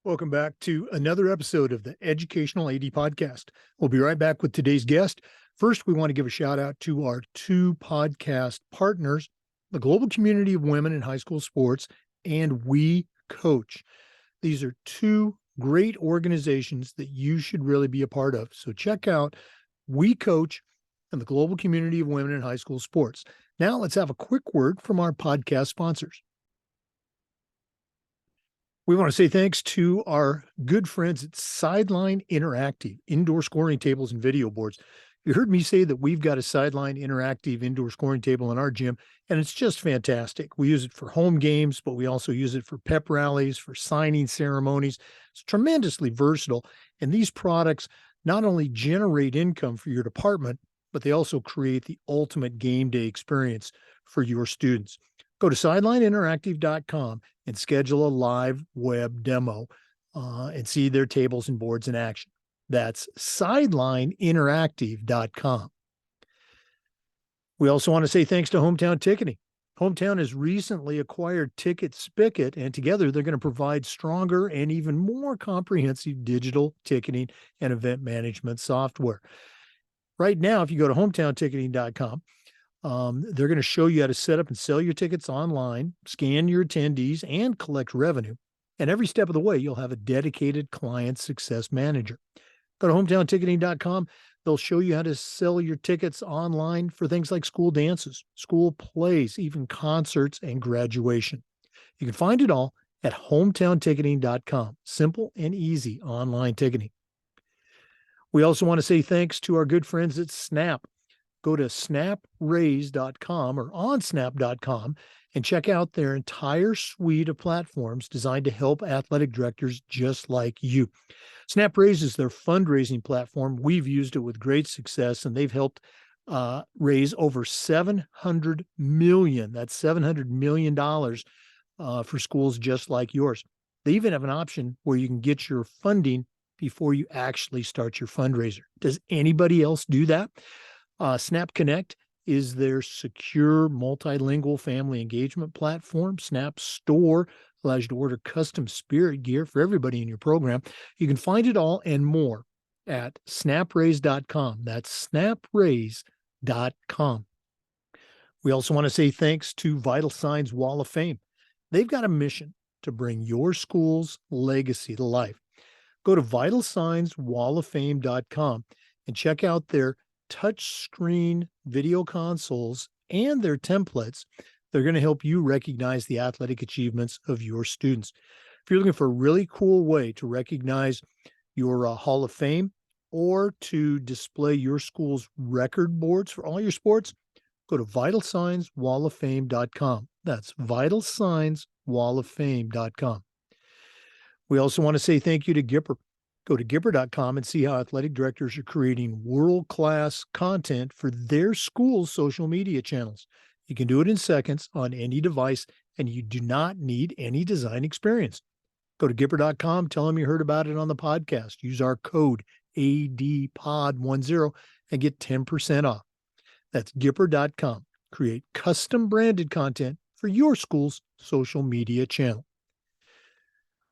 Welcome back to another episode of the Educational AD Podcast. We'll be right back with today's guest. First, we want to give a shout out to our two podcast partners, the Global Community of Women in High School Sports and We Coach. These are two great organizations that you should really be a part of. So check out We Coach and the Global Community of Women in High School Sports. Now let's have a quick word from our podcast sponsors. We want to say thanks to our good friends at Sideline Interactive, indoor scoring tables and video boards. You heard me say that we've got a Sideline Interactive indoor scoring table in our gym, and it's just fantastic. We use it for home games, but we also use it for pep rallies, for signing ceremonies. It's tremendously versatile, and these products not only generate income for your department, but they also create the ultimate game day experience for your students. Go to sidelineinteractive.com and schedule a live web demo and see their tables and boards in action. That's sidelineinteractive.com. We also want to say thanks to Hometown Ticketing. Hometown has recently acquired Ticket Spigot, and together they're going to provide stronger and even more comprehensive digital ticketing and event management software. Right now, if you go to hometownticketing.com, they're going to show you how to set up and sell your tickets online, scan your attendees, and collect revenue. And every step of the way, you'll have a dedicated client success manager. Go to hometownticketing.com. They'll show you how to sell your tickets online for things like school dances, school plays, even concerts and graduation. You can find it all at hometownticketing.com. Simple and easy online ticketing. We also want to say thanks to our good friends at Snap. Go to snapraise.com or onsnap.com and check out their entire suite of platforms designed to help athletic directors just like you. SnapRaise is their fundraising platform. We've used it with great success, and they've helped raise over $700 million. That's $700 million for schools just like yours. They even have an option where you can get your funding before you actually start your fundraiser. Does anybody else do that? Snap Connect is their secure multilingual family engagement platform. Snap Store allows you to order custom spirit gear for everybody in your program. You can find it all and more at snapraise.com. That's snapraise.com. We also want to say thanks to Vital Signs Wall of Fame. They've got a mission to bring your school's legacy to life. Go to vitalsignswalloffame.com and check out their touchscreen video consoles and their templates. They're going to help you recognize the athletic achievements of your students. If you're looking for a really cool way to recognize your Hall of Fame or to display your school's record boards for all your sports, go to vitalsignswalloffame.com. That's vitalsignswalloffame.com. We also want to say thank you to Gipper. Go to Gipper.com and see how athletic directors are creating world-class content for their school's social media channels. You can do it in seconds on any device, and you do not need any design experience. Go to Gipper.com, tell them you heard about it on the podcast. Use our code ADPOD10 and get 10% off. That's Gipper.com. Create custom branded content for your school's social media channel.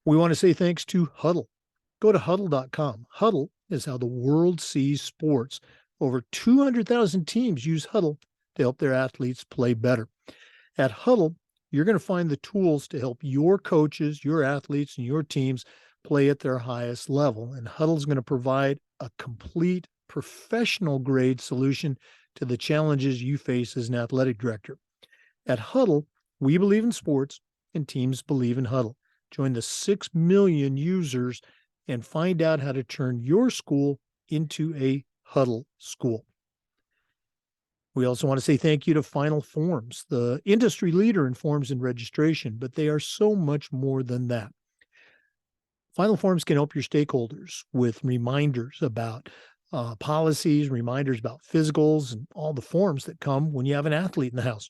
We want to say thanks to Huddle. Go to huddle.com. Huddle is how the world sees sports. Over 200,000 teams use Huddle to help their athletes play better. At Huddle, you're going to find the tools to help your coaches, your athletes, and your teams play at their highest level. And Huddle is going to provide a complete professional grade solution to the challenges you face as an athletic director. At Huddle, we believe in sports and teams believe in Huddle. Join the 6 million users and find out how to turn your school into a Huddle school. We also want to say thank you to Final Forms, the industry leader in forms and registration, but they are so much more than that. Final Forms can help your stakeholders with reminders about policies, reminders about physicals, and all the forms that come when you have an athlete in the house.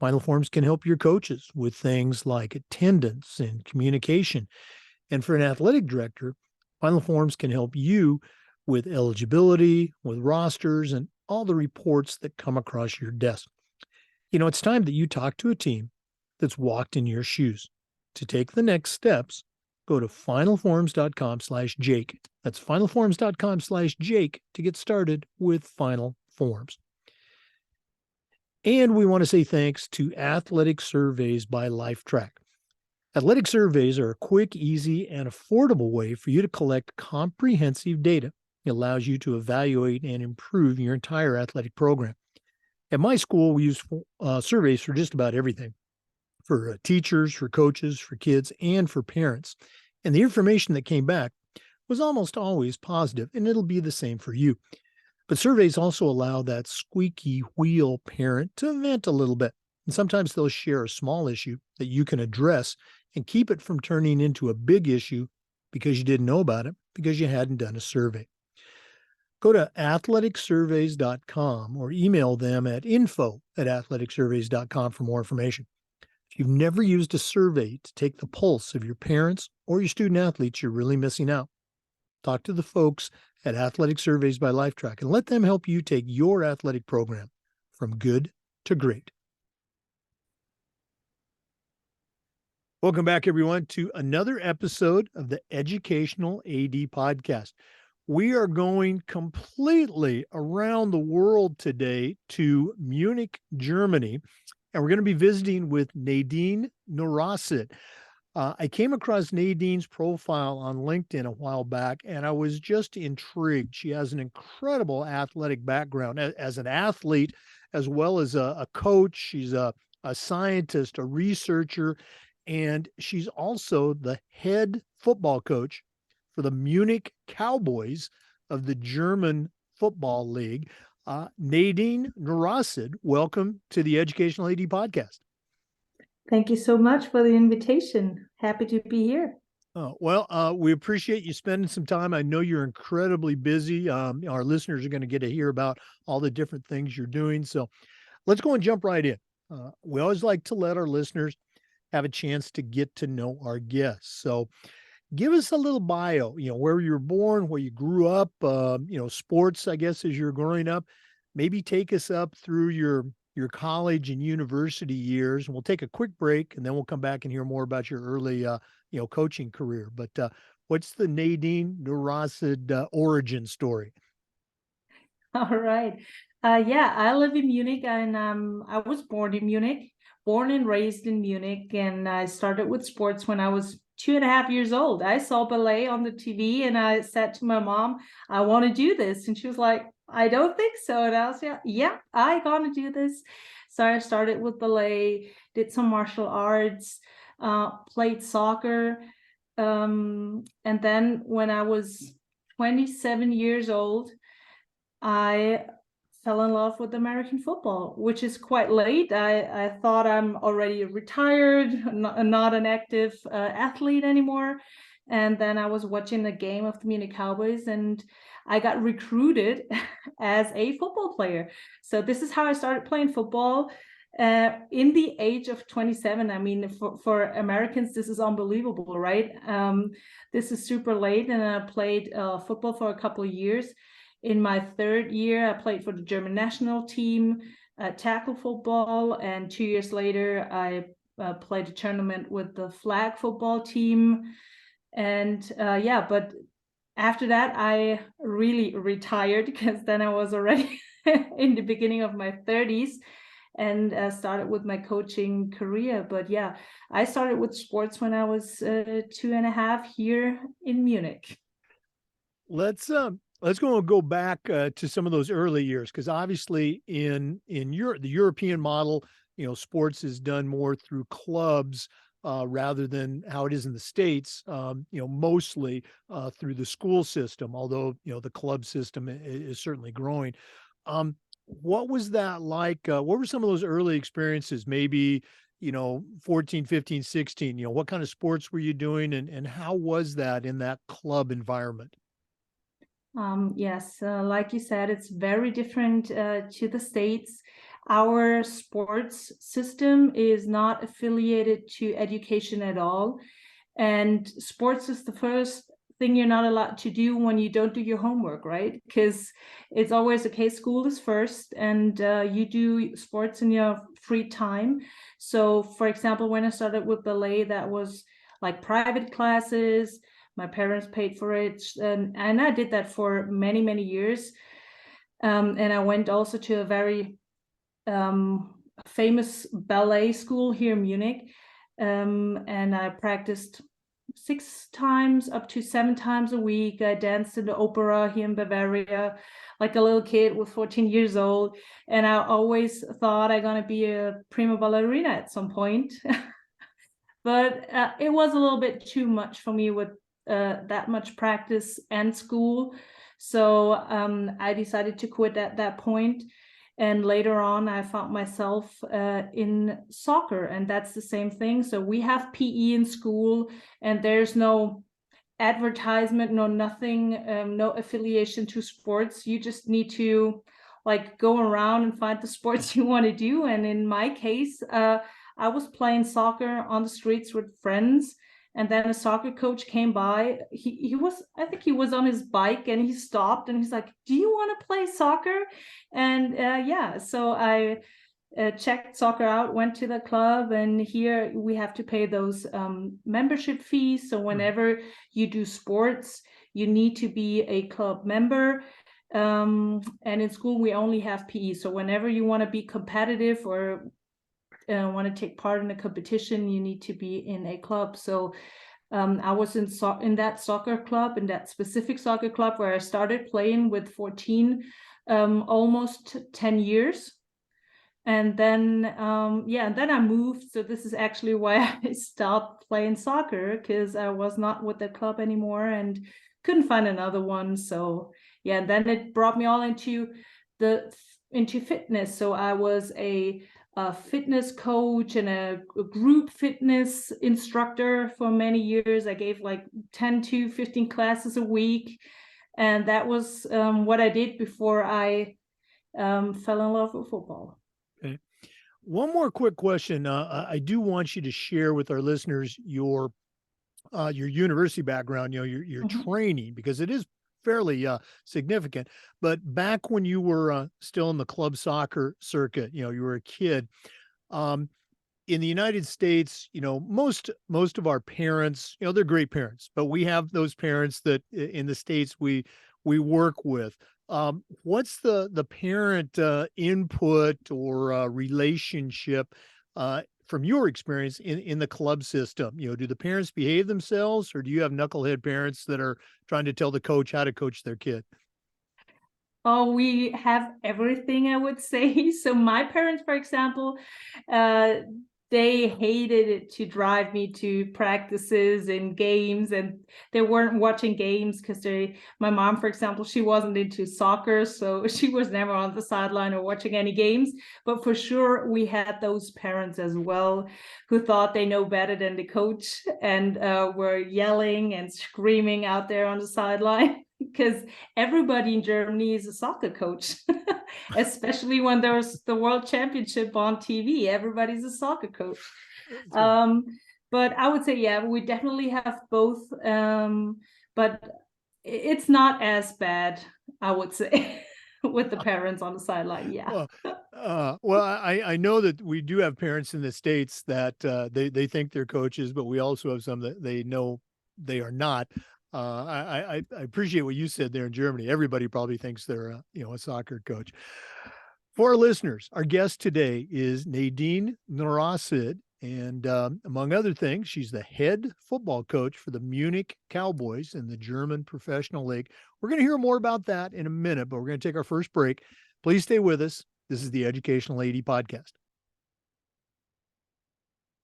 Final Forms can help your coaches with things like attendance and communication. And for an athletic director, Final Forms can help you with eligibility, with rosters, and all the reports that come across your desk. You know, it's time that you talk to a team that's walked in your shoes. To take the next steps, go to finalforms.com/Jake. That's finalforms.com/Jake to get started with Final Forms. And we want to say thanks to Athletic Surveys by LifeTrack. Athletic surveys are a quick, easy, and affordable way for you to collect comprehensive data. It allows you to evaluate and improve your entire athletic program. At my school, we use surveys for just about everything, for teachers, for coaches, for kids, and for parents. And the information that came back was almost always positive, and it'll be the same for you. But surveys also allow that squeaky wheel parent to vent a little bit. And sometimes they'll share a small issue that you can address and keep it from turning into a big issue because you didn't know about it, because you hadn't done a survey. Go to athleticsurveys.com or email them at info@athleticsurveys.com for more information. If you've never used a survey to take the pulse of your parents or your student athletes, you're really missing out. Talk to the folks at Athletic Surveys by LifeTrack and let them help you take your athletic program from good to great. Welcome back, everyone, to another episode of the Educational AD Podcast. We are going completely around the world today to Munich, Germany, and we're going to be visiting with Nadine Nurasyid. I came across Nadine's profile on LinkedIn a while back, and I was just intrigued. She has an incredible athletic background as an athlete, as well as a coach. She's a scientist, a researcher, and she's also the head football coach for the Munich Cowboys of the German Football League. Nadine Nurasyid, welcome to the Educational AD Podcast. Thank you so much for the invitation. Happy to be here. We appreciate you spending some time. I know you're incredibly busy. Our listeners are going to get to hear about all the different things you're doing. So let's go and jump right in. We always like to let our listeners have a chance to get to know our guests. So give us a little bio, where you were born, where you grew up, sports, I guess, as you're growing up. Maybe take us up through your college and university years, and we'll take a quick break, and then we'll come back and hear more about your early, coaching career. But what's the Nadine Nurasyid origin story? All right. I live in Munich, and I was born in Munich, born and raised in Munich, and I started with sports when I was 2.5 years old. I saw ballet on the TV, and I said to my mom, I want to do this. And she was like, I don't think so. And I was I gonna do this. So I started with ballet, did some martial arts, played soccer. And then when I was 27 years old, I fell in love with American football, which is quite late. I thought I'm already retired, not an active athlete anymore. And then I was watching a game of the Munich Cowboys, and I got recruited as a football player. So this is how I started playing football in the age of 27. I mean, for Americans, this is unbelievable, right? This is super late, and I played football for a couple of years. In my third year, I played for the German national team, tackle football, and 2 years later, I played a tournament with the flag football team. And but after that, I really retired, because then I was already in the beginning of my 30s and started with my coaching career. But yeah, I started with sports when I was 2.5 here in Munich. Let's go back to some of those early years, because obviously in the European model, sports is done more through clubs rather than how it is in the States, mostly through the school system, although, the club system is certainly growing. What was that like? What were some of those early experiences? Maybe, 14, 15, 16, what kind of sports were you doing, and how was that in that club environment? Yes, like you said, it's very different to the States. Our sports system is not affiliated to education at all. And sports is the first thing you're not allowed to do when you don't do your homework, right? Because it's always okay, school is first, and you do sports in your free time. So, for example, when I started with ballet, that was like private classes. My parents paid for it, and I did that for many, many years. And I went also to a very famous ballet school here in Munich. And I practiced 6 times up to 7 times a week. I danced in the opera here in Bavaria, like a little kid with 14 years old. And I always thought I'm going to be a prima ballerina at some point. But it was a little bit too much for me with that much practice and school. So I decided to quit at that point. And later on, I found myself in soccer, and that's the same thing. So we have PE in school, and there's no advertisement, no nothing, no affiliation to sports. You just need to like go around and find the sports you want to do. And in my case, I was playing soccer on the streets with friends, and then a soccer coach came by. I think he was on his bike, and he stopped and he's like, "Do you want to play soccer?" And yeah, so I checked soccer out, went to the club, and here we have to pay those membership fees. So whenever you do sports, you need to be a club member. And in school, we only have PE. So whenever you want to be competitive or want to take part in a competition, you need to be in a club. So I was in that soccer club, in that specific soccer club, where I started playing with 14, almost 10 years. And then and then I moved. So this is actually why I stopped playing soccer, because I was not with the club anymore and couldn't find another one. So yeah, and then it brought me all into fitness. So I was a fitness coach and a group fitness instructor for many years. I gave like 10 to 15 classes a week, and that was what I did before I fell in love with football. Okay. One more quick question. I do want you to share with our listeners your university background, your training, because it is fairly significant. But back when you were still in the club soccer circuit, you were a kid. In the United States, most of our parents, they're great parents, but we have those parents that in the States we work with. What's the parent input or relationship from your experience in the club system? Do the parents behave themselves, or do you have knucklehead parents that are trying to tell the coach how to coach their kid? Oh, we have everything, I would say. So my parents, for example, they hated it to drive me to practices and games, and they weren't watching games because my mom, for example, she wasn't into soccer, so she was never on the sideline or watching any games. But for sure, we had those parents as well who thought they know better than the coach and were yelling and screaming out there on the sideline. Because everybody in Germany is a soccer coach, especially when there's the World Championship on TV. Everybody's a soccer coach. But I would say, yeah, we definitely have both. But it's not as bad, I would say, with the parents on the sideline. Yeah. Well, I know that we do have parents in the States that they think they're coaches, but we also have some that they know they are not. I appreciate what you said there in Germany. Everybody probably thinks they're a soccer coach. For our listeners, our guest today is Nadine Nurasyid, and among other things, she's the head football coach for the Munich Cowboys in the German Professional League. We're going to hear more about that in a minute, but we're going to take our first break. Please stay with us. This is the Educational AD Podcast.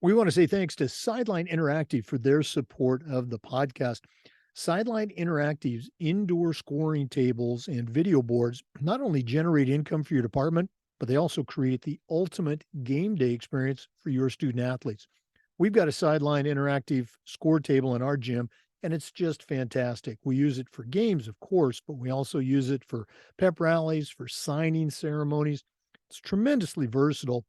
We want to say thanks to Sideline Interactive for their support of the podcast. Sideline Interactive's indoor scoring tables and video boards not only generate income for your department, but they also create the ultimate game day experience for your student athletes. We've got a Sideline Interactive score table in our gym, and it's just fantastic. We use it for games, of course, but we also use it for pep rallies, for signing ceremonies. It's tremendously versatile,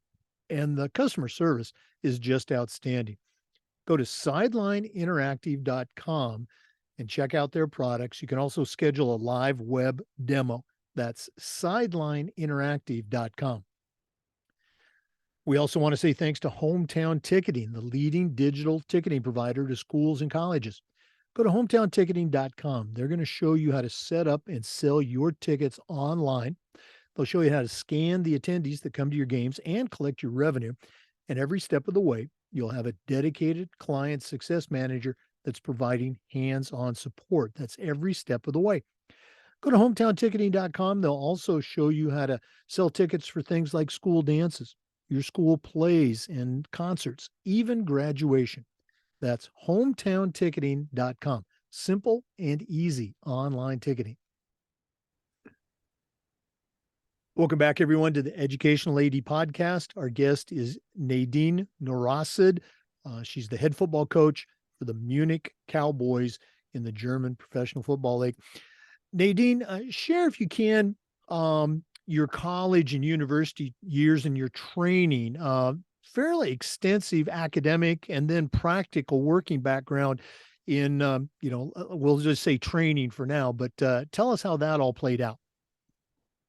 and the customer service is just outstanding. Go to sidelineinteractive.com and check out their products. You can also schedule a live web demo. That's sidelineinteractive.com. We also want to say thanks to Hometown Ticketing, the leading digital ticketing provider to schools and colleges. Go to hometownticketing.com. They're going to show you how to set up and sell your tickets online. They'll show you how to scan the attendees that come to your games and collect your revenue. And every step of the way, you'll have a dedicated client success manager that's providing hands on support. That's every step of the way. Go to hometownticketing.com. They'll also show you how to sell tickets for things like school dances, your school plays and concerts, even graduation. That's hometownticketing.com. Simple and easy online ticketing. Welcome back, everyone, to the Educational AD Podcast. Our guest is Nadine Nurasyid. She's the head football coach for the Munich Cowboys in the German Professional Football League. Nadine, share, if you can, your college and university years and your training, fairly extensive academic and then practical working background in, we'll just say training for now, but tell us how that all played out.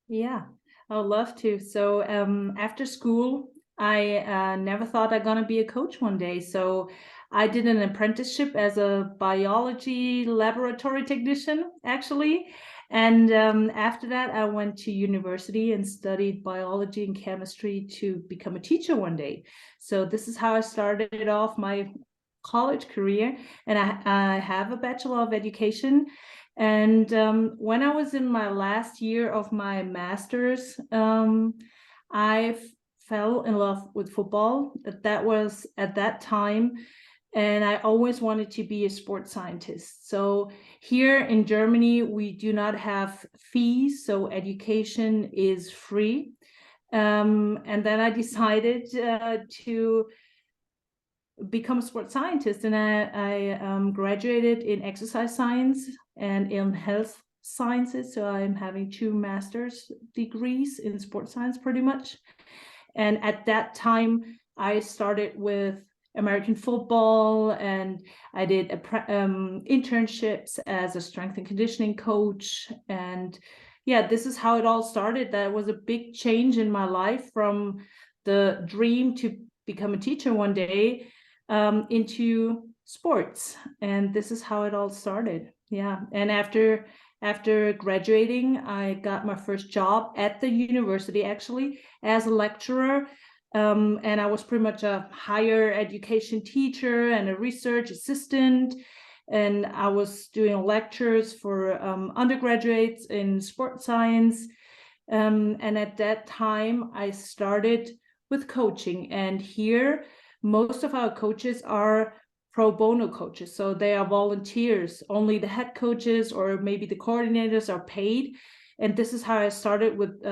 Yeah, I would love to. So after school, I never thought I'd gonna be a coach one day. So I did an apprenticeship as a biology laboratory technician, actually. And after that, I went to university and studied biology and chemistry to become a teacher one day. So this is how I started off my college career. And I have a Bachelor of Education. And when I was in my last year of my master's, I fell in love with football. That was at that time. And I always wanted to be a sports scientist. So here in Germany, we do not have fees, so education is free. And then I decided to become a sports scientist, and I graduated in exercise science and in health sciences. So I'm having 2 master's degrees in sports science pretty much. And at that time, I started with American football, and I did internships as a strength and conditioning coach. And yeah, this is how it all started. That was a big change in my life, from the dream to become a teacher one day into sports. And this is how it all started. Yeah. And after graduating, I got my first job at the university, actually, as a lecturer. And I was pretty much a higher education teacher and a research assistant. And I was doing lectures for undergraduates in sports science. And at that time, I started with coaching. And here, most of our coaches are pro bono coaches. So they are volunteers. Only the head coaches or maybe the coordinators are paid. And this is how I started with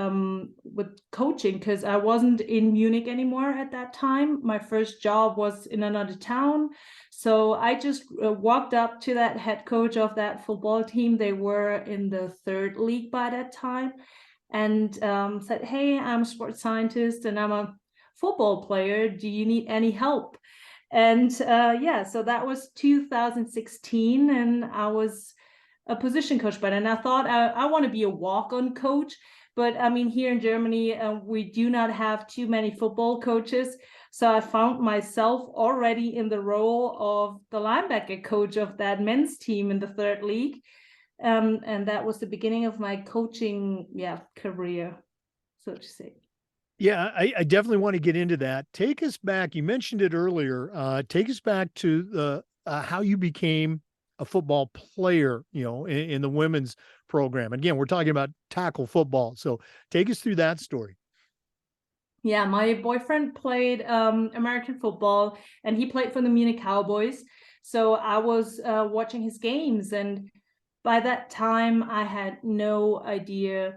coaching, because I wasn't in Munich anymore at that time. My first job was in another town. So I just walked up to that head coach of that football team. They were in the 3rd league by that time, and said, "Hey, I'm a sports scientist and I'm a football player. Do you need any help?" And yeah, so that was 2016, and I was a position coach, but and I thought I want to be a walk-on coach. But I mean, here in Germany, we do not have too many football coaches. So I found myself already in the role of the linebacker coach of that men's team in the 3rd league. And that was the beginning of my coaching, career, so to say. Yeah, I definitely want to get into that. Take us back. You mentioned it earlier. Take us back to the how you became a football player, in the women's program. Again, we're talking about tackle football. So take us through that story. Yeah, my boyfriend played American football, and he played for the Munich Cowboys. So I was watching his games, and by that time I had no idea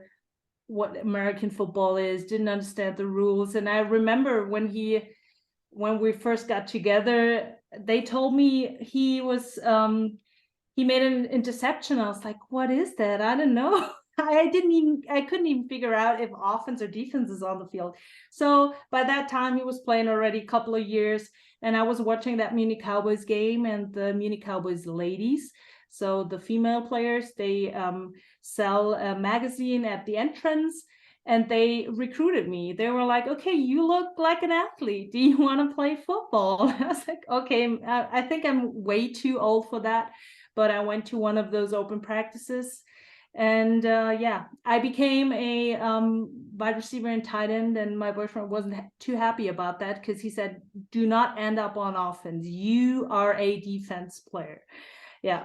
what American football is, didn't understand the rules. And I remember when we first got together, they told me he made an interception. I was like, what is that? I don't know. I couldn't even figure out if offense or defense is on the field. So by that time, he was playing already a couple of years, and I was watching that Munich Cowboys game, and the Munich Cowboys ladies. So the female players, they sell a magazine at the entrance, and they recruited me. They were like, okay, you look like an athlete. Do you want to play football? I was like, okay, I think I'm way too old for that. But I went to one of those open practices. And yeah, I became a wide receiver and tight end. And my boyfriend wasn't too happy about that because he said, do not end up on offense. You are a defense player. Yeah.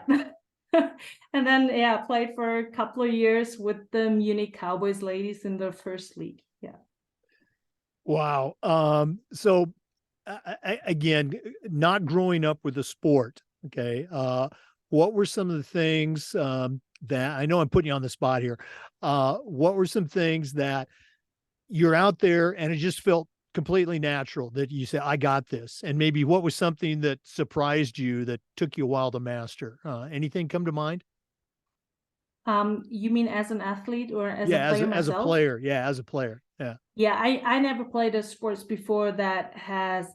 And then, yeah, played for a couple of years with the Munich Cowboys ladies in the first league. Yeah. Wow. So again, not growing up with a sport. Okay. What were some of the things that I know I'm putting you on the spot here? What were some things that you're out there and it just felt completely natural that you said, I got this? And maybe what was something that surprised you that took you a while to master? Anything come to mind? You mean as an athlete or as a Yeah, player as a myself? player. Yeah, as a player. Yeah. Yeah, I never played a sports before that has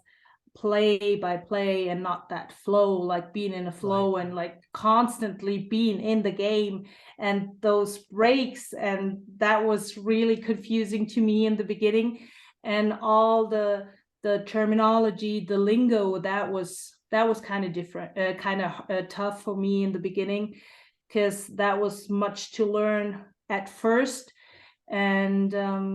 play by play and not that flow, like being in a Right. flow and like constantly being in the game and those breaks. And that was really confusing to me in the beginning. And all the terminology, the lingo, that was kind of different, kind of tough for me in the beginning because that was much to learn at first. And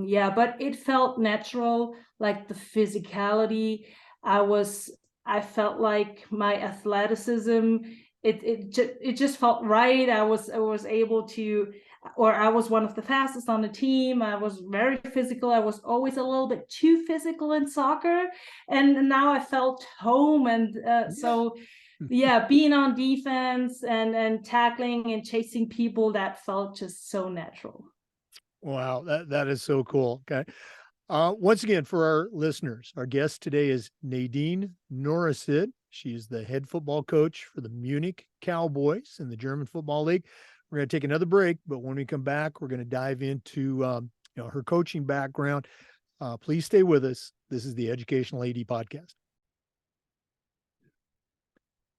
yeah, but it felt natural, like the physicality. I felt like my athleticism, it just felt right. I was able to, or I was one of the fastest on the team. I was very physical. I was always a little bit too physical in soccer, and now I felt home. And so yeah, being on defense and tackling and chasing people, that felt just so natural. Wow, that is so cool. Okay. Once again, for our listeners, our guest today is Nadine Nurasyid. She's the head football coach for the Munich Cowboys in the German Football League. We're going to take another break, but when we come back, we're going to dive into her coaching background. Please stay with us. This is the Educational AD Podcast.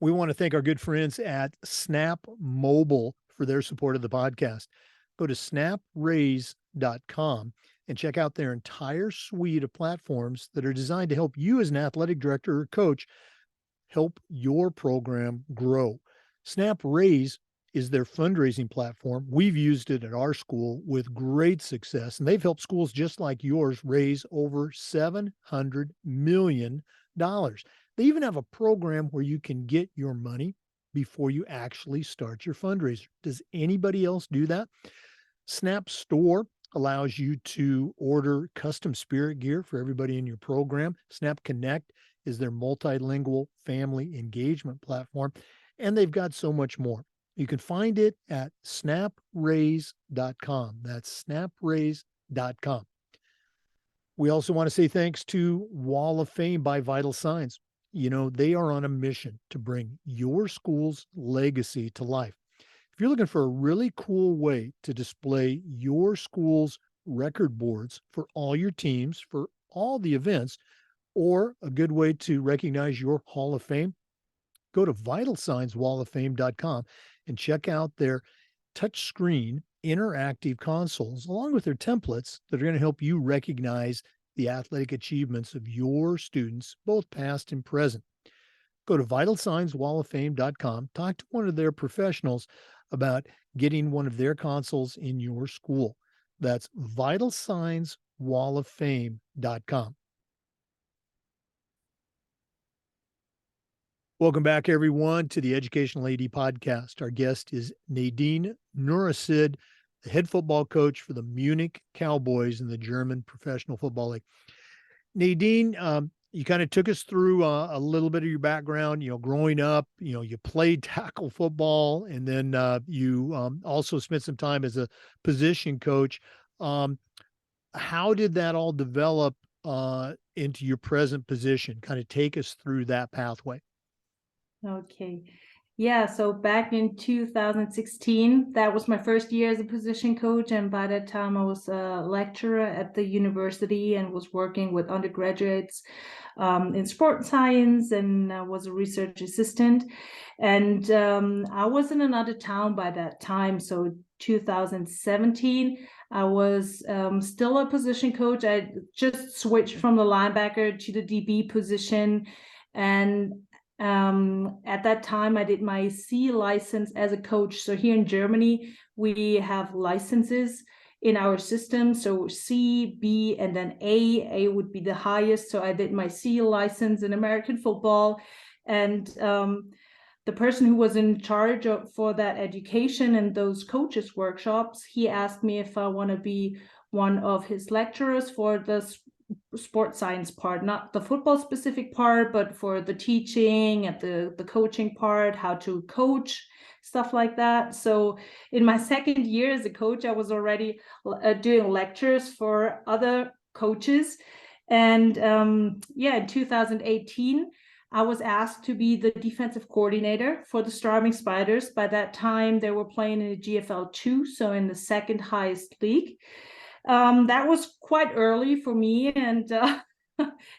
We want to thank our good friends at Snap Mobile for their support of the podcast. Go to snapraise.com and check out their entire suite of platforms that are designed to help you as an athletic director or coach help your program grow. Snap Raise is their fundraising platform. We've used it at our school with great success, and they've helped schools just like yours raise over $700 million. They even have a program where you can get your money before you actually start your fundraiser. Does anybody else do that? Snap Store allows you to order custom spirit gear for everybody in your program. Snap Connect is their multilingual family engagement platform, and they've got so much more. You can find it at snapraise.com. That's snapraise.com. We also want to say thanks to Wall of Fame by Vital Signs. You know, they are on a mission to bring your school's legacy to life. If you're looking for a really cool way to display your school's record boards for all your teams, for all the events, or a good way to recognize your Hall of Fame, go to vitalsignswalloffame.com and check out their touchscreen interactive consoles, along with their templates that are going to help you recognize the athletic achievements of your students, both past and present. Go to vitalsignswalloffame.com, talk to one of their professionals about getting one of their consoles in your school. That's vitalsignswalloffame.com. Welcome back, everyone, to the Educational AD Podcast. Our guest is Nadine Nurasyid, the head football coach for the Munich Cowboys in the German Professional Football League. Nadine, you kind of took us through a little bit of your background. You know, growing up, you played tackle football, and then you also spent some time as a position coach. How did that all develop into your present position? Kind of take us through that pathway. Okay. Yeah, so back in 2016, that was my first year as a position coach. And by that time, I was a lecturer at the university and was working with undergraduates in sport science, and I was a research assistant. And I was in another town by that time. So 2017, I was still a position coach. I just switched from the linebacker to the DB position. And at that time, I did my C license as a coach. So here in Germany, we have licenses in our system. So C, B, and then A. A would be the highest. So I did my C license in American football. And the person who was in charge for that education and those coaches workshops, he asked me if I want to be one of his lecturers for the sports science part, not the football specific part, but for the teaching and the coaching part, how to coach, stuff like that. So in my second year as a coach, I was already doing lectures for other coaches. And yeah, in 2018, I was asked to be the defensive coordinator for the Starving Spiders. By that time, they were playing in the GFL 2, so in the second highest league. That was quite early for me, and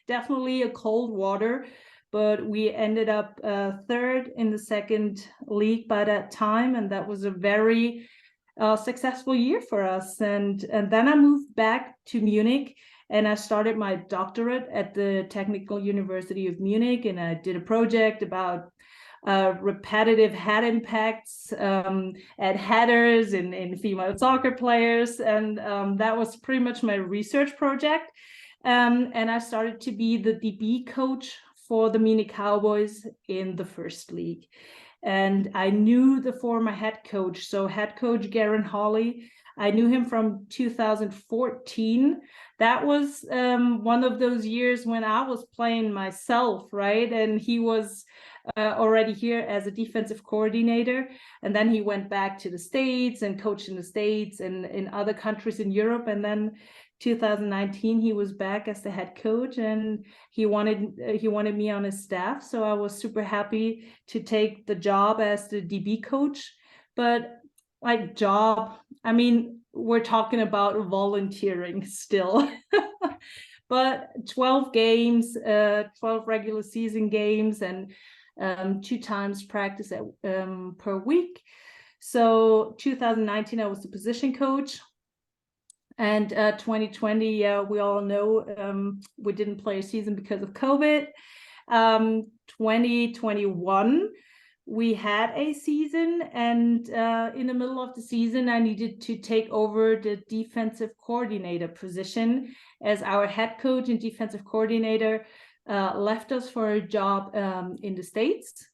definitely a cold water, but we ended up third in the second league by that time, and that was a very successful year for us. And then I moved back to Munich, and I started my doctorate at the Technical University of Munich, and I did a project about repetitive head impacts at headers in female soccer players. And that was pretty much my research project. And I started to be the DB coach for the Munich Cowboys in the first league. And I knew the former head coach, so head coach Garen Hawley. I knew him from 2014. That was one of those years when I was playing myself, right? And he was already here as a defensive coordinator. And then he went back to the States and coached in the States and in other countries in Europe. And then 2019, he was back as the head coach, and he wanted me on his staff. So I was super happy to take the job as the DB coach. But like job, I mean, we're talking about volunteering still. But 12 games, 12 regular season games, and 2 times practice per week. So 2019, I was the position coach. And 2020, we all know we didn't play a season because of COVID. 2021, we had a season, and in the middle of the season, I needed to take over the defensive coordinator position, as our head coach and defensive coordinator left us for a job in the States.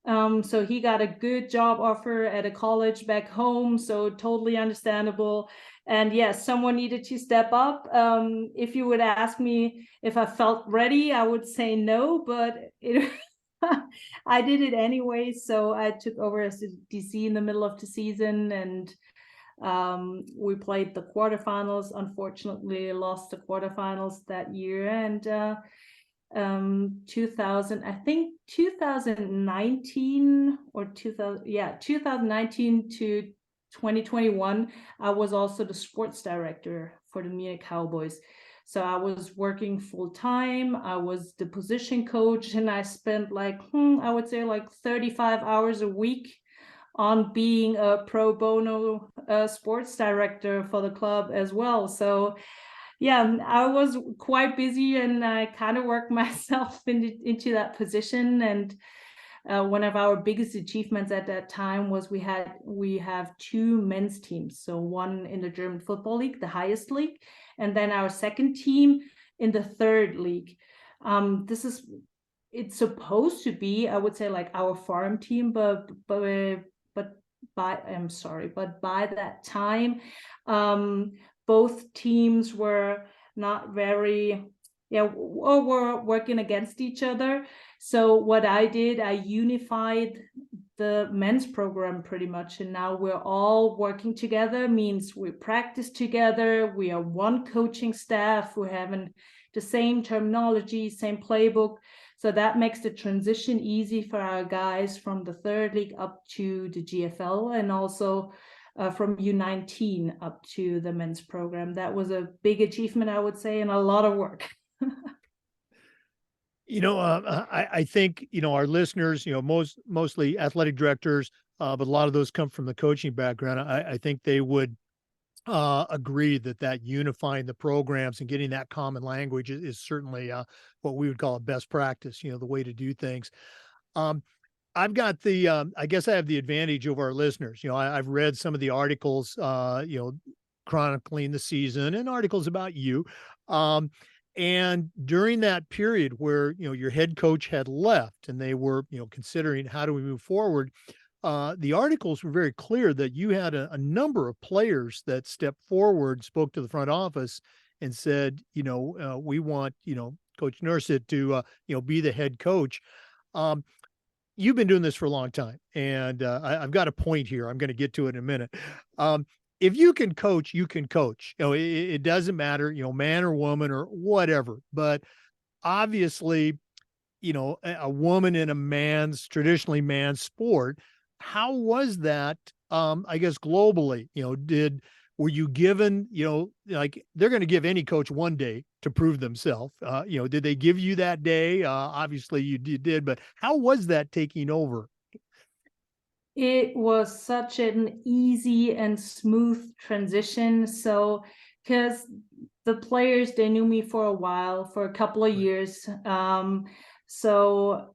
So he got a good job offer at a college back home, so totally understandable. And yes, someone needed to step up. If you would ask me if I felt ready, I would say no, but I did it anyway. So I took over as the DC in the middle of the season, and we played the quarterfinals. Unfortunately, lost the quarterfinals that year. And 2019 or 2019 to 2021, I was also the sports director for the Munich Cowboys. So I was working full time. I was the position coach, and I spent I would say 35 hours a week on being a pro bono sports director for the club as well. So yeah, I was quite busy, and I kind of worked myself into that position. And one of our biggest achievements at that time was we have 2 men's teams. So one in the German Football League, the highest league, and then our second team in the third league. It's supposed to be, I would say, our farm team, but by that time, both teams were not very, or were working against each other. So what I did, I unified the men's program pretty much, and now we're all working together. Means we practice together, we are one coaching staff, we're having the same terminology, same playbook. So that makes the transition easy for our guys from the third league up to the GFL, and also from U19 up to the men's program. That was a big achievement, I would say, and a lot of work. I think, our listeners, mostly athletic directors, but a lot of those come from the coaching background. I think they would agree that unifying the programs and getting that common language is certainly what we would call a best practice, the way to do things. Um, I've got I guess I have the advantage over our listeners. I've read some of the articles, chronicling the season and articles about you. Um, and during that period where, your head coach had left and they were, considering how do we move forward, the articles were very clear that you had a number of players that stepped forward, spoke to the front office and said, we want, Coach Nurasyid to, be the head coach. Um, you've been doing this for a long time, and I've got a point here. I'm going to get to it in a minute. If you can coach, you can coach. It doesn't matter, man or woman or whatever. But obviously, a woman in a traditionally man's sport, how was that? I guess globally, were you given, like they're going to give any coach one day to prove themselves? Did they give you that day? Obviously you did, but how was that taking over? It was such an easy and smooth transition. So, because the players, they knew me for a while, for a couple of years. So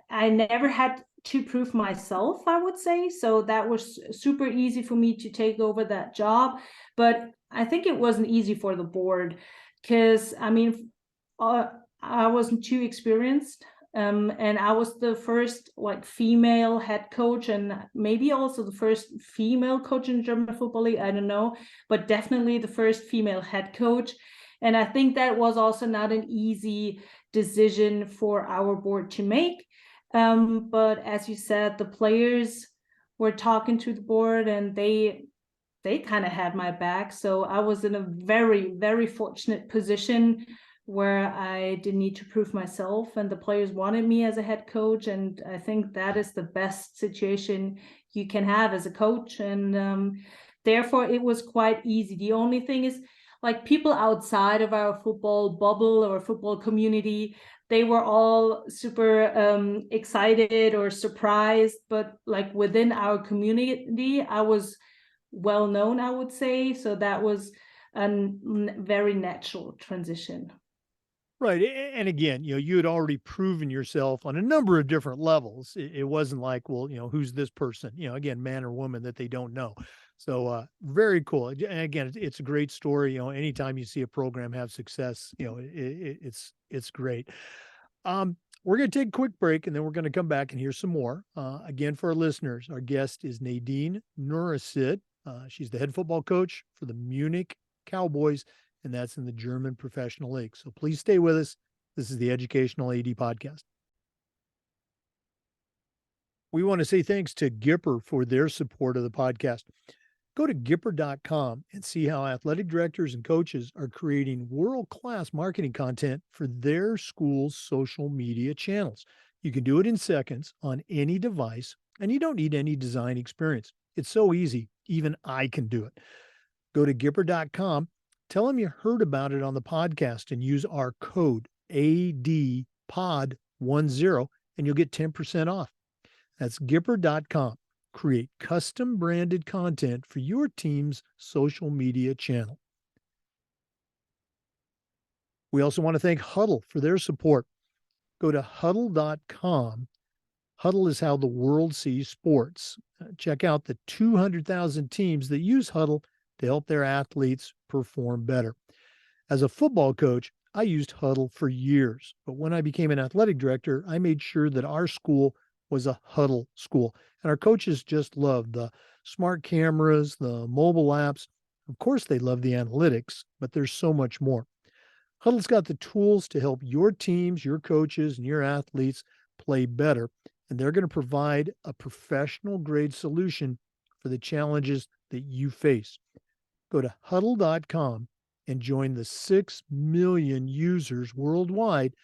I never had to prove myself, I would say. So that was super easy for me to take over that job. But I think it wasn't easy for the board because, I wasn't too experienced. And I was the first female head coach, and maybe also the first female coach in German Football League. I don't know, but definitely the first female head coach. And I think that was also not an easy decision for our board to make. But as you said, the players were talking to the board, and they kind of had my back. So I was in a very, very fortunate position where I didn't need to prove myself, and the players wanted me as a head coach. And I think that is the best situation you can have as a coach. And therefore it was quite easy. The only thing is, people outside of our football bubble or football community, they were all super excited or surprised. But within our community, I was well known, I would say. So that was a very natural transition. Right. And again, you had already proven yourself on a number of different levels. It wasn't like, well, who's this person, again, man or woman that they don't know. So very cool. And again, it's a great story. Anytime you see a program have success, it's great. We're going to take a quick break, and then we're going to come back and hear some more. Again, for our listeners, our guest is Nadine Nurasyid. She's the head football coach for the Munich Cowboys, and that's in the German Professional League. So please stay with us. This is the Educational AD Podcast. We want to say thanks to Gipper for their support of the podcast. Go to Gipper.com and see how athletic directors and coaches are creating world-class marketing content for their school's social media channels. You can do it in seconds on any device, and you don't need any design experience. It's so easy, even I can do it. Go to Gipper.com. Tell them you heard about it on the podcast and use our code ADPOD10 and you'll get 10% off. That's Gipper.com. Create custom branded content for your team's social media channel. We also want to thank Huddle for their support. Go to Huddle.com. Huddle is how the world sees sports. Check out the 200,000 teams that use Huddle to help their athletes perform better. As a football coach, I used Huddle for years, but when I became an athletic director, I made sure that our school was a Huddle school. And our coaches just loved the smart cameras, the mobile apps. Of course, they love the analytics, but there's so much more. Huddle's got the tools to help your teams, your coaches, and your athletes play better. And they're going to provide a professional grade solution for the challenges that you face. Go to Huddle.com and join the 6 million users worldwide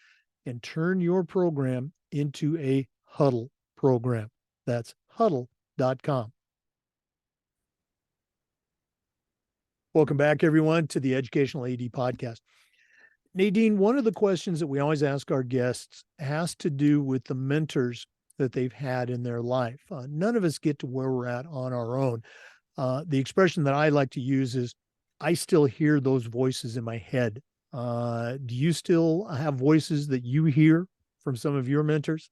and turn your program into a huddle program. That's huddle.com. Welcome back, everyone, to the Educational AD Podcast. Nadine, one of the questions that we always ask our guests has to do with the mentors that they've had in their life. None of us get to where we're at on our own. The expression that I like to use is, I still hear those voices in my head. Do you still have voices that you hear from some of your mentors?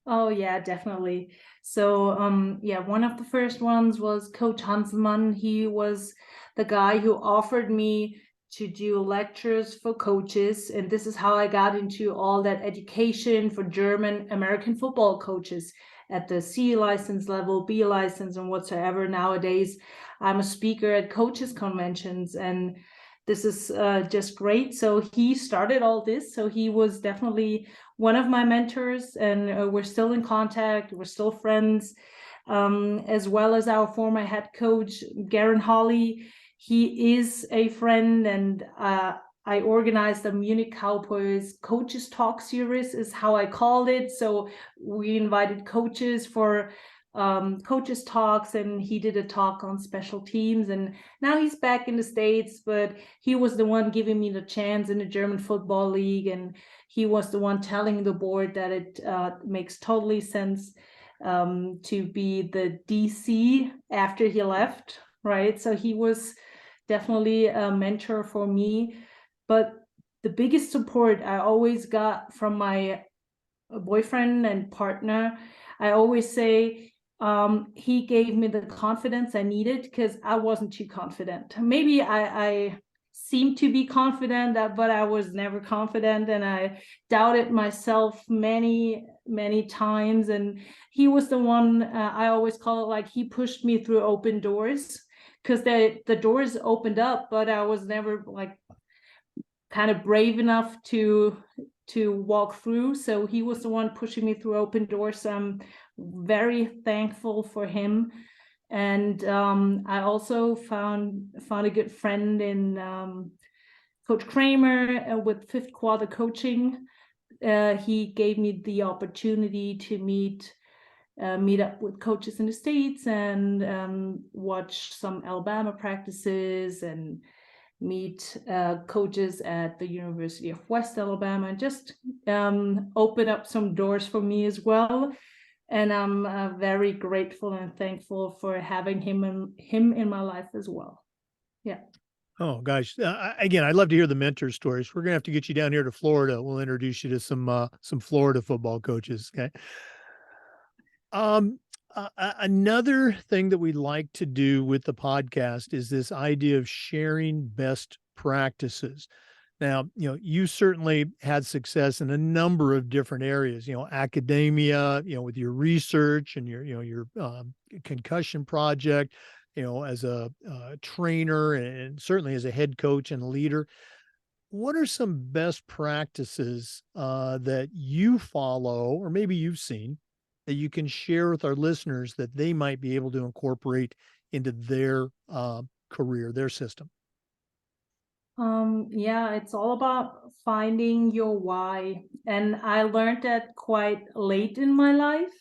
Oh yeah, definitely. So yeah, one of the first ones was Coach Hanselmann. He was the guy who offered me to do lectures for coaches, and this is how I got into all that education for German American football coaches at the C license level, B license, and whatsoever. Nowadays, I'm a speaker at coaches conventions, and this is just great. So he started all this. So he was definitely one of my mentors, and we're still in contact. We're still friends, as well as our former head coach, Garen Holly. He is a friend, and I organized the Munich Cowboys Coaches Talk series, is how I called it. So we invited coaches for coaches talks, and he did a talk on special teams, and now he's back in the States, but he was the one giving me the chance in the German Football League, and he was the one telling the board that it makes totally sense to be the DC after he left, right? So he was definitely a mentor for me. But the biggest support I always got from my boyfriend and partner, I always say, he gave me the confidence I needed, because I wasn't too confident. Maybe I seemed to be confident, but I was never confident, and I doubted myself many times. And he was the one, I always call it, like, he pushed me through open doors, because the doors opened up, but I was never like kind of brave enough to walk through. So he was the one pushing me through open doors. So I'm very thankful for him. And I also found a good friend in Coach Kramer with Fifth Quarter Coaching. He gave me the opportunity to meet up with coaches in the States, and watch some Alabama practices, and meet coaches at the University of West Alabama, and just open up some doors for me as well. And I'm very grateful and thankful for having him in my life as well. Yeah. Oh gosh! Again, I'd love to hear the mentor stories. We're gonna have to get you down here to Florida. We'll introduce you to some Florida football coaches. Okay. Another thing that we like to do with the podcast is this idea of sharing best practices. Now, you certainly had success in a number of different areas, academia, with your research and your concussion project, as a trainer, and certainly as a head coach and leader. What are some best practices that you follow, or maybe you've seen, that you can share with our listeners that they might be able to incorporate into their career, their system? Yeah, it's all about finding your why. And I learned that quite late in my life,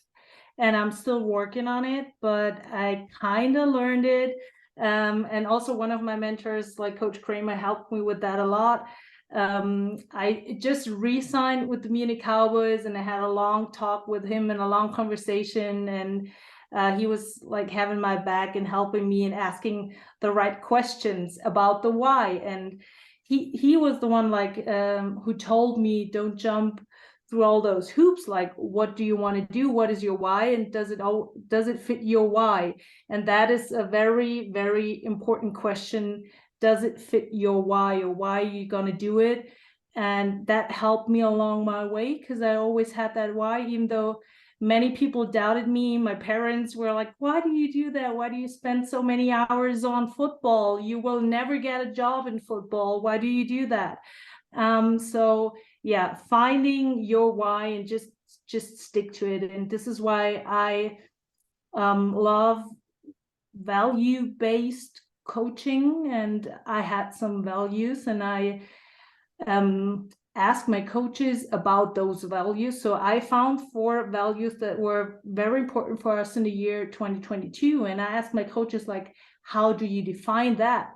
and I'm still working on it, but I kind of learned it. And also one of my mentors, like Coach Kramer, helped me with that a lot. I just re-signed with the Munich Cowboys, and I had a long talk with him and a long conversation, and he was like having my back and helping me and asking the right questions about the why. And he was the one, like, who told me, don't jump through all those hoops. Like, what do you want to do? What is your why? And does it fit your why? And that is a very, very important question. Does it fit your why, or why are you going to do it? And that helped me along my way, because I always had that why, even though many people doubted me. My parents were like, why do you do that? Why do you spend so many hours on football? You will never get a job in football. Why do you do that? So yeah, finding your why and just stick to it. And this is why I love value-based coaching, and I had some values, and I ask my coaches about those values. So I found 4 values that were very important for us in the year 2022. And I asked my coaches, like, how do you define that?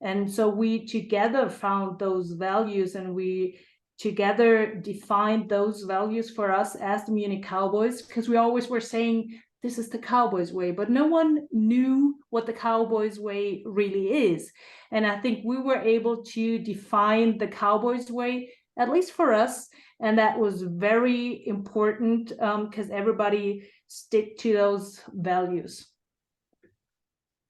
And so we together found those values, and we together defined those values for us as the Munich Cowboys, because we always were saying, this is the Cowboys way, but no one knew what the Cowboys way really is. And I think we were able to define the Cowboys way, at least for us. And that was very important, because everybody stick to those values.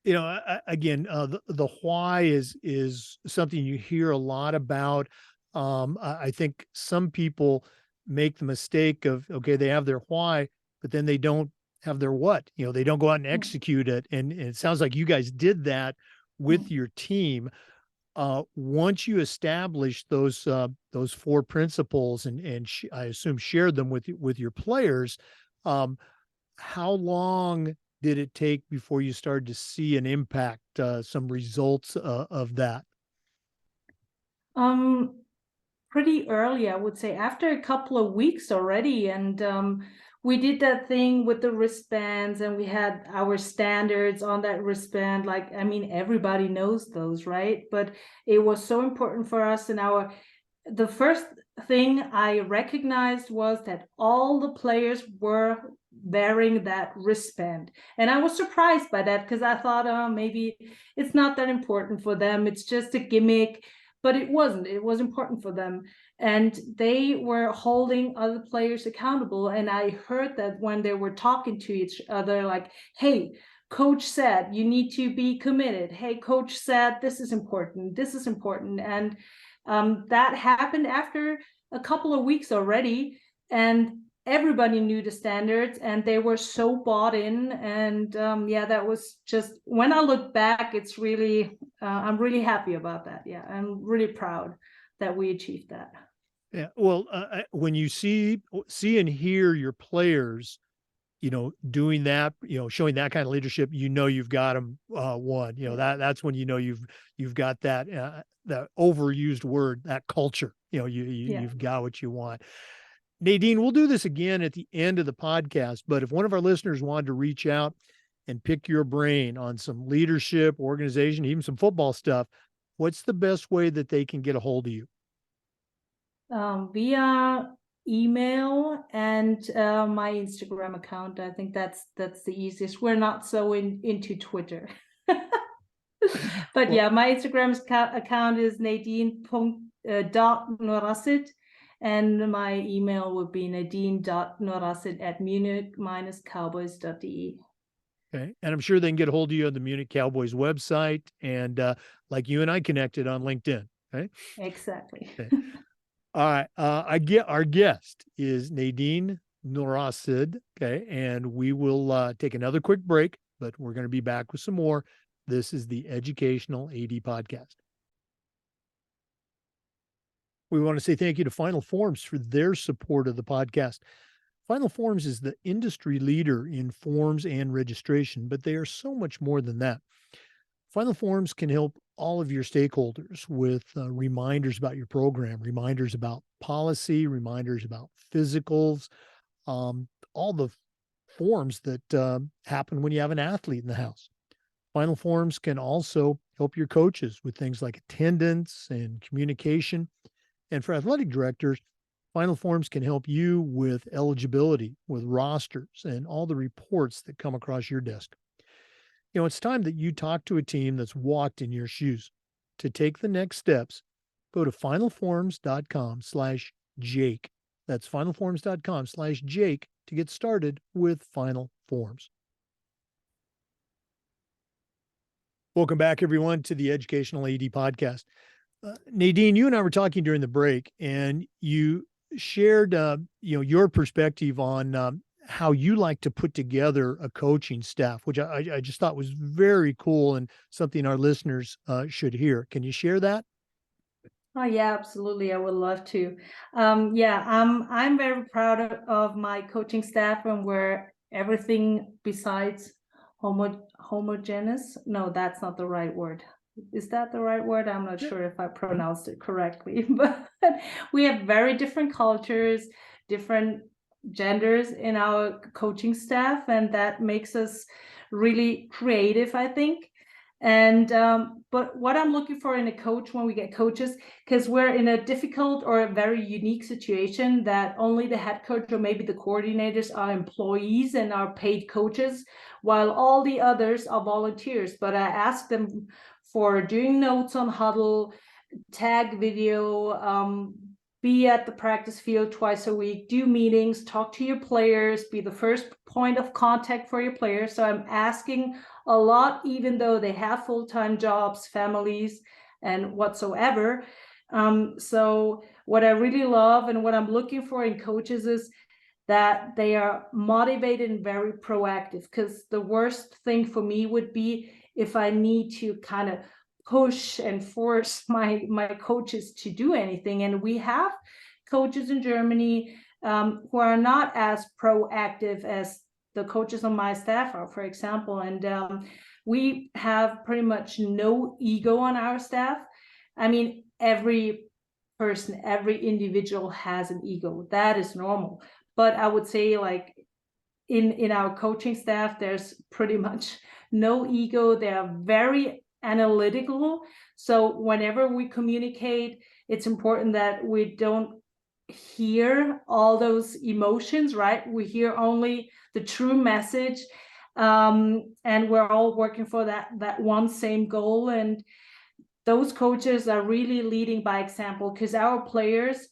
You know, again, the why is something you hear a lot about. I think some people make the mistake of, okay, they have their why, but then they don't have their what. You know, they don't go out and execute it. And it sounds like you guys did that with your team. Once you establish those 4 principles and I assume shared them with your players, how long did it take before you started to see an impact, some results of that? Pretty early, I would say, after a couple of weeks already. And we did that thing with the wristbands, and we had our standards on that wristband. Like, I mean, everybody knows those, right? But it was so important for us. And the first thing I recognized was that all the players were wearing that wristband. And I was surprised by that, because I thought, oh, maybe it's not that important for them. It's just a gimmick. But it wasn't. It was important for them. And they were holding other players accountable. And I heard that when they were talking to each other, like, hey, coach said you need to be committed. Hey, coach said this is important. This is important. And that happened after a couple of weeks already. And everybody knew the standards, and they were so bought in. And yeah, that was just, when I look back, it's really, I'm really happy about that. Yeah, I'm really proud that we achieved that. Yeah. Well, when you see and hear your players, you know, doing that, you know, showing that kind of leadership, you know, you've got them won. You know, that's when you know you've got that overused word, that culture. You know, you've got what you want. Nadine, we'll do this again at the end of the podcast, but if one of our listeners wanted to reach out and pick your brain on some leadership, organization, even some football stuff, what's the best way that they can get a hold of you? Via email and my Instagram account. I think that's the easiest. We're not so into Twitter. But yeah, my Instagram account is nadine.nurasyid. And my email would be nadine.nurasyid@munich-cowboys.de. Okay. And I'm sure they can get a hold of you on the Munich Cowboys website, and like you and I connected on LinkedIn. Okay. Exactly. Okay. All right. Our guest is Nadine Nurasyid. Okay. And we will take another quick break, but we're going to be back with some more. This is the Educational AD Podcast. We want to say thank you to Final Forms for their support of the podcast. Final Forms is the industry leader in forms and registration, but they are so much more than that. Final Forms can help all of your stakeholders with reminders about your program, reminders about policy, reminders about physicals, all the forms that happen when you have an athlete in the house. Final Forms can also help your coaches with things like attendance and communication. And for athletic directors, Final Forms can help you with eligibility, with rosters, and all the reports that come across your desk. You know, it's time that you talk to a team that's walked in your shoes. To take the next steps, go to finalforms.com/Jake. That's finalforms.com/Jake to get started with Final Forms. Welcome back, everyone, to the Educational AD Podcast. Nadine, you and I were talking during the break, and you shared, your perspective on how you like to put together a coaching staff, which I just thought was very cool and something our listeners should hear. Can you share that? Oh yeah, absolutely. I would love to. I'm very proud of my coaching staff, and we're everything besides homogeneous. No, that's not the right word. Is that the right word? I'm not Yeah. sure if I pronounced it correctly, but we have very different cultures, different genders in our coaching staff, and that makes us really creative, I think. And but what I'm looking for in a coach when we get coaches, because we're in a difficult or a very unique situation that only the head coach or maybe the coordinators are employees and are paid coaches, while all the others are volunteers. But I ask them for doing notes on huddle, tag video, be at the practice field twice a week, do meetings, talk to your players, be the first point of contact for your players. So I'm asking a lot, even though they have full-time jobs, families, and whatsoever. So what I really love and what I'm looking for in coaches is that they are motivated and very proactive, because the worst thing for me would be if I need to kind of push and force my coaches to do anything. And we have coaches in Germany who are not as proactive as the coaches on my staff are, for example. And we have pretty much no ego on our staff. I mean, every person, every individual has an ego. That is normal. But I would say, like, in our coaching staff, there's pretty much no ego. They are very analytical. So whenever we communicate, it's important that we don't hear all those emotions, right? We hear only the true message. And we're all working for that one same goal. And those coaches are really leading by example, because our players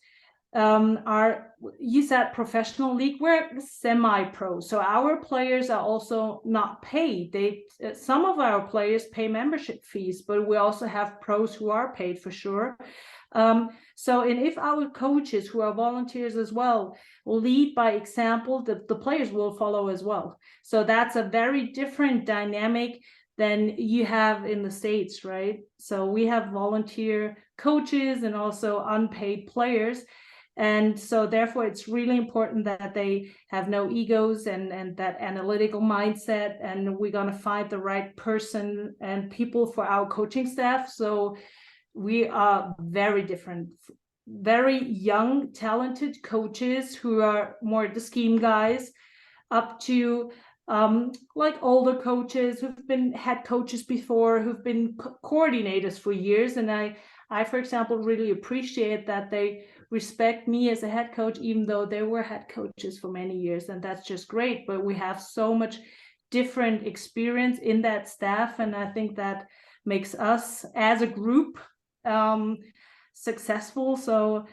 are, you said professional league, we're semi-pro, so our players are also not paid. Some of our players pay membership fees, but we also have pros who are paid for sure. So, and if our coaches who are volunteers as well lead by example, the players will follow as well. So that's a very different dynamic than you have in the States, right? So we have volunteer coaches and also unpaid players. And so therefore, it's really important that they have no egos and that analytical mindset. And we're going to find the right person and people for our coaching staff. So we are very different, very young, talented coaches who are more the scheme guys, up to like older coaches who've been head coaches before, who've been coordinators for years. And I, for example, really appreciate that they respect me as a head coach, even though they were head coaches for many years. And that's just great. But we have so much different experience in that staff. And I think that makes us as a group successful. So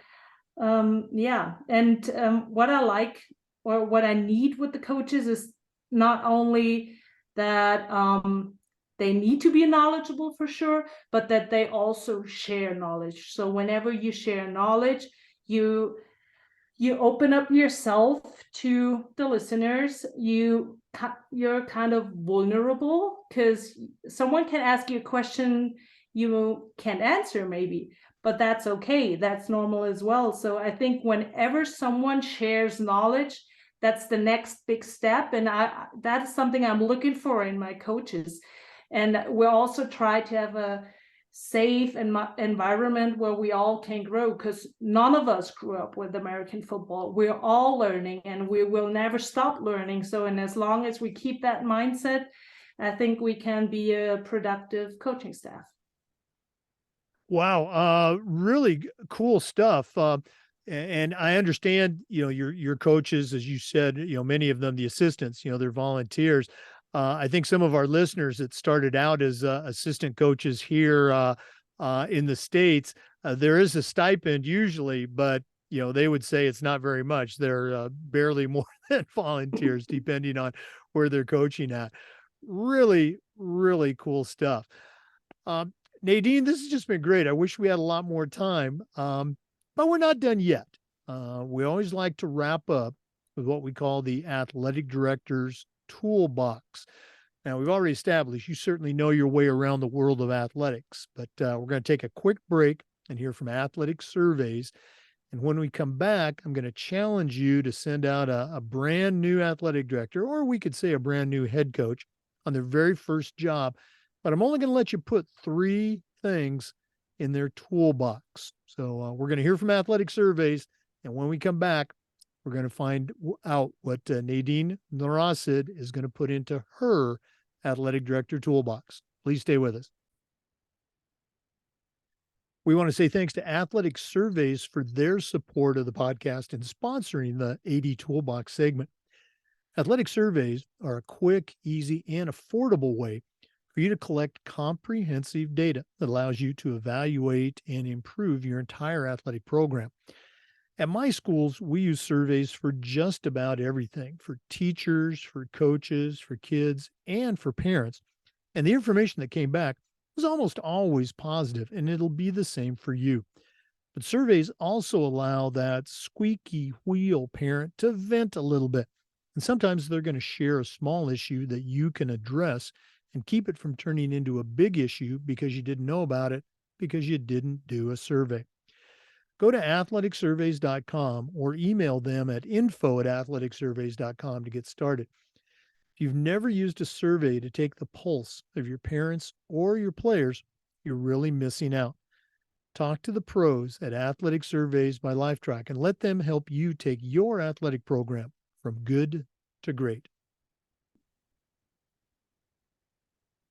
yeah. And what I like, or what I need with the coaches, is not only that they need to be knowledgeable for sure, but that they also share knowledge. So whenever you share knowledge, you open up yourself to the listeners. You're kind of vulnerable, because someone can ask you a question you can't answer maybe, but that's okay. That's normal as well. So I think whenever someone shares knowledge, that's the next big step. And that is something I'm looking for in my coaches. And we also try to have a safe environment where we all can grow, because none of us grew up with American football. We're all learning, and we will never stop learning. So, and as long as we keep that mindset, I think we can be a productive coaching staff. Wow. Really cool stuff. And I understand, your coaches, as you said, many of them, the assistants, they're volunteers. I think some of our listeners that started out as assistant coaches here in the States, there is a stipend usually, but they would say it's not very much. They're barely more than volunteers, depending on where they're coaching at. Really, really cool stuff. Nadine, this has just been great. I wish we had a lot more time, but we're not done yet. We always like to wrap up with what we call the athletic director's toolbox. Now, we've already established you certainly know your way around the world of athletics, but we're going to take a quick break and hear from Athletic Surveys. And when we come back, I'm going to challenge you to send out a brand new athletic director, or we could say a brand new head coach, on their very first job, but I'm only going to let you put 3 things in their toolbox. So we're going to hear from Athletic Surveys. And when we come back, we're going to find out what Nadine Nurasyid is going to put into her athletic director toolbox. Please stay with us. We want to say thanks to Athletic Surveys for their support of the podcast and sponsoring the AD Toolbox segment. Athletic Surveys are a quick, easy, and affordable way for you to collect comprehensive data that allows you to evaluate and improve your entire athletic program. At my schools, we use surveys for just about everything, for teachers, for coaches, for kids, and for parents. And the information that came back was almost always positive, and it'll be the same for you. But surveys also allow that squeaky wheel parent to vent a little bit. And sometimes they're going to share a small issue that you can address and keep it from turning into a big issue because you didn't know about it because you didn't do a survey. Go to athleticsurveys.com or email them at info@athleticsurveys.com to get started. If you've never used a survey to take the pulse of your parents or your players, you're really missing out. Talk to the pros at Athletic Surveys by Lifetrack and let them help you take your athletic program from good to great.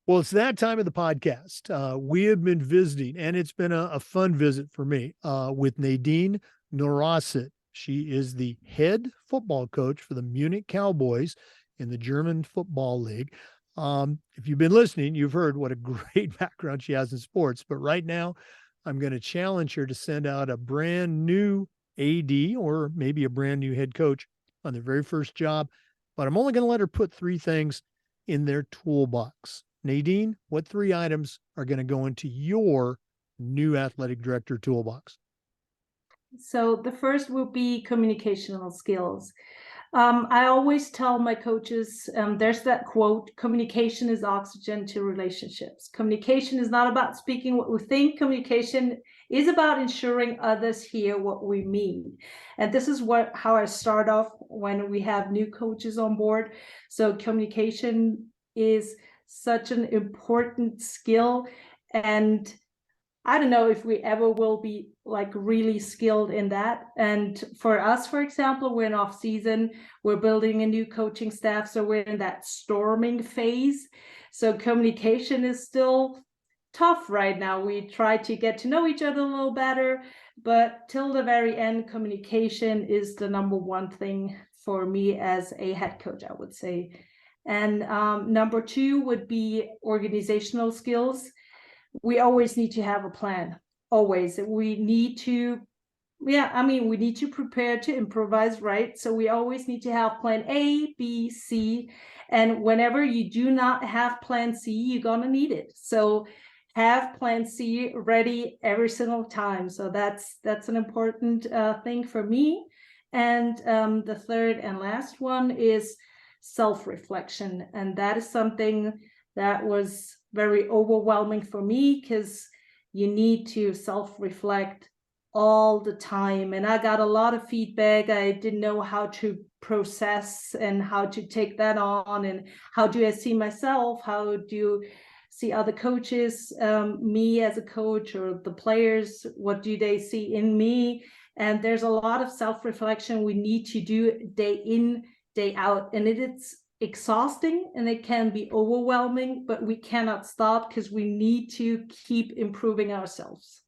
Well, it's that time of the podcast. We have been visiting, and it's been a fun visit for me, with Nadine Nurasyid. She is the head football coach for the Munich Cowboys in the German Football League. If you've been listening, you've heard what a great background she has in sports. But right now, I'm going to challenge her to send out a brand new AD or maybe a brand new head coach on their very first job. But I'm only going to let her put 3 things in their toolbox. Nadine, what 3 items are going to go into your new athletic director toolbox? So the first will be communicational skills. I always tell my coaches, there's that quote, communication is oxygen to relationships. Communication is not about speaking what we think. Communication is about ensuring others hear what we mean. And this is how I start off when we have new coaches on board. So communication is such an important skill. And I don't know if we ever will be like really skilled in that. And for us, for example, we're in off season, we're building a new coaching staff. So we're in that storming phase. So communication is still tough right now. We try to get to know each other a little better, but till the very end, communication is the number one thing for me as a head coach, I would say. And number 2 would be organizational skills. We always need to have a plan. Always. We need to, we need to prepare to improvise, right? So we always need to have plan A, B, C. And whenever you do not have plan C, you're going to need it. So have plan C ready every single time. So that's an important thing for me. And the third and last one is self-reflection. And that is something that was very overwhelming for me because you need to self-reflect all the time. And I got a lot of feedback. I didn't know how to process and how to take that on, and how do I see myself? How do you see other coaches, me as a coach, or the players? What do they see in me? And there's a lot of self-reflection we need to do day in, day out. And it's exhausting and it can be overwhelming, but we cannot stop because we need to keep improving ourselves.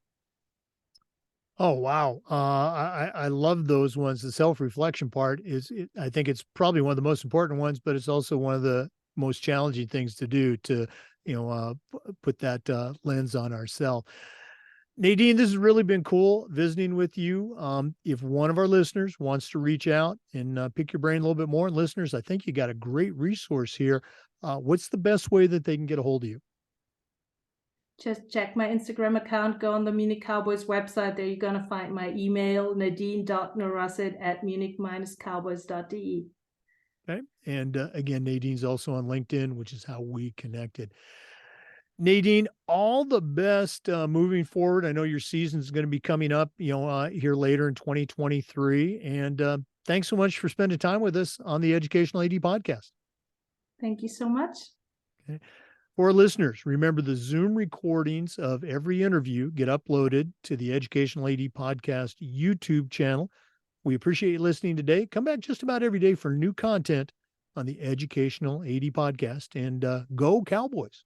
Oh, wow. I love those ones. The self-reflection part I think it's probably one of the most important ones, but it's also one of the most challenging things to do to, put that lens on ourselves. Nadine, this has really been cool visiting with you. If one of our listeners wants to reach out and pick your brain a little bit more, and listeners, I think you got a great resource here. What's the best way that they can get a hold of you? Just check my Instagram account, go on the Munich Cowboys website. There you're going to find my email, nadine.nurasyid@munich-cowboys.de. Okay. And again, Nadine's also on LinkedIn, which is how we connected. Nadine, all the best moving forward. I know your season is going to be coming up, here later in 2023. And thanks so much for spending time with us on the Educational AD podcast. Thank you so much. Okay. For our listeners, remember the Zoom recordings of every interview get uploaded to the Educational AD Podcast YouTube channel. We appreciate you listening today. Come back just about every day for new content on the Educational AD Podcast, and go Cowboys.